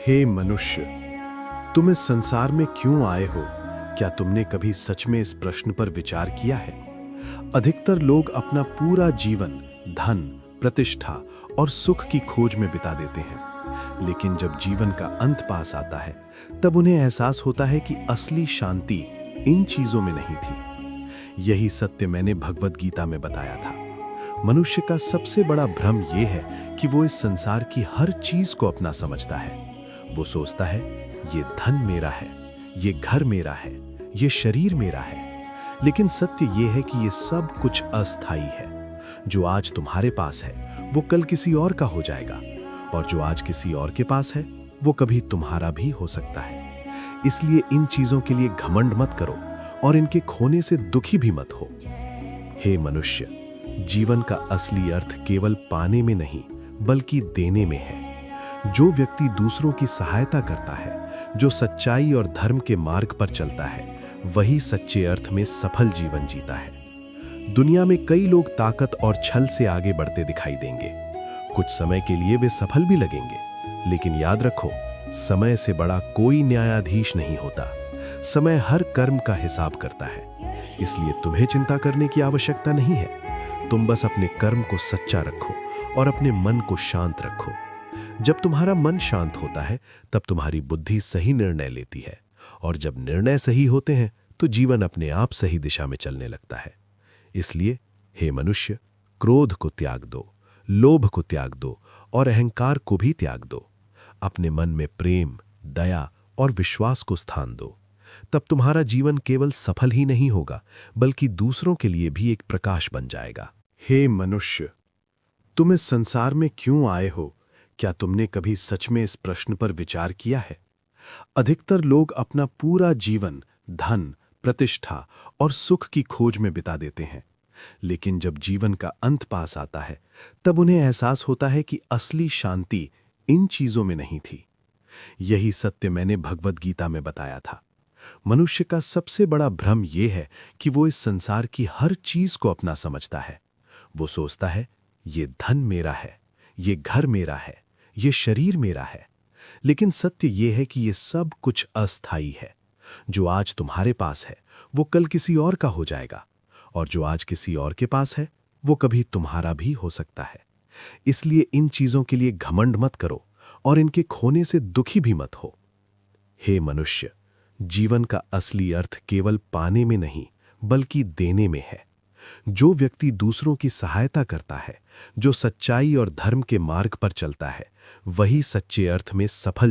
हे मनुष्य, तुम इस संसार में क्यों आए हो? क्या तुमने कभी सच में इस प्रश्न पर विचार किया है? अधिकतर लोग अपना पूरा जीवन धन, प्रतिष्ठा और सुख की खोज में बिता देते हैं, लेकिन जब जीवन का अंत पास आता है, तब उन्हें एहसास होता है कि असली शांति इन चीजों में नहीं थी। यही सत्य मैंने भगवद गीता में बताया था। मनुष्य का सबसे बड़ा भ्रम यह है कि वो इस संसार की हर चीज को अपना समझता है। वो सोचता है, ये धन मेरा है, ये घर मेरा है, ये शरीर मेरा है। लेकिन सत्य ये है कि ये सब कुछ अस्थाई है। जो आज तुम्हारे पास है वो कल किसी और का हो जाएगा, और जो आज किसी और के पास है वो कभी तुम्हारा भी हो सकता है। इसलिए इन चीजों के लिए घमंड मत करो और इनके खोने से दुखी भी मत हो। हे मनुष्य, जीवन का असली अर्थ केवल पाने में नहीं बल्कि देने में है। जो व्यक्ति दूसरों की सहायता करता है, जो सच्चाई और धर्म के मार्ग पर चलता है, वही सच्चे अर्थ में सफल जीवन जीता है। दुनिया में कई लोग ताकत और छल से आगे बढ़ते दिखाई देंगे। कुछ समय के लिए वे सफल भी लगेंगे, लेकिन याद रखो, समय से बड़ा कोई न्यायाधीश नहीं होता। समय हर कर्म का हिसाब करता है। इसलिए तुम्हें चिंता करने की आवश्यकता नहीं है। तुम बस अपने कर्म को सच्चा रखो और अपने मन को शांत रखो। जब तुम्हारा मन शांत होता है, तब तुम्हारी बुद्धि सही निर्णय लेती है, और जब निर्णय सही होते हैं तो जीवन अपने आप सही दिशा में चलने लगता है। इसलिए हे मनुष्य, क्रोध को त्याग दो, लोभ को त्याग दो और अहंकार को भी त्याग दो। अपने मन में प्रेम, दया और विश्वास को स्थान दो। तब तुम्हारा जीवन केवल सफल ही नहीं होगा, बल्कि दूसरों के लिए भी एक प्रकाश बन जाएगा। हे मनुष्य, तुम इस संसार में क्यों आए हो? क्या तुमने कभी सच में इस प्रश्न पर विचार किया है? अधिकतर लोग अपना पूरा जीवन धन, प्रतिष्ठा और सुख की खोज में बिता देते हैं, लेकिन जब जीवन का अंत पास आता है, तब उन्हें एहसास होता है कि असली शांति इन चीजों में नहीं थी। यही सत्य मैंने भगवद गीता में बताया था। मनुष्य का सबसे बड़ा भ्रम यह है कि वो इस संसार की हर चीज को अपना समझता है। वो सोचता है, ये धन मेरा है, ये घर मेरा है, ये शरीर मेरा है। लेकिन सत्य यह है कि ये सब कुछ अस्थाई है। जो आज तुम्हारे पास है वो कल किसी और का हो जाएगा, और जो आज किसी और के पास है वो कभी तुम्हारा भी हो सकता है। इसलिए इन चीजों के लिए घमंड मत करो और इनके खोने से दुखी भी मत हो। हे मनुष्य, जीवन का असली अर्थ केवल पाने में नहीं बल्कि देने में है। जो व्यक्ति दूसरों की सहायता करता है, जो सच्चाई और धर्म के मार्ग पर चलता है, वही सच्चे अर्थ में सफल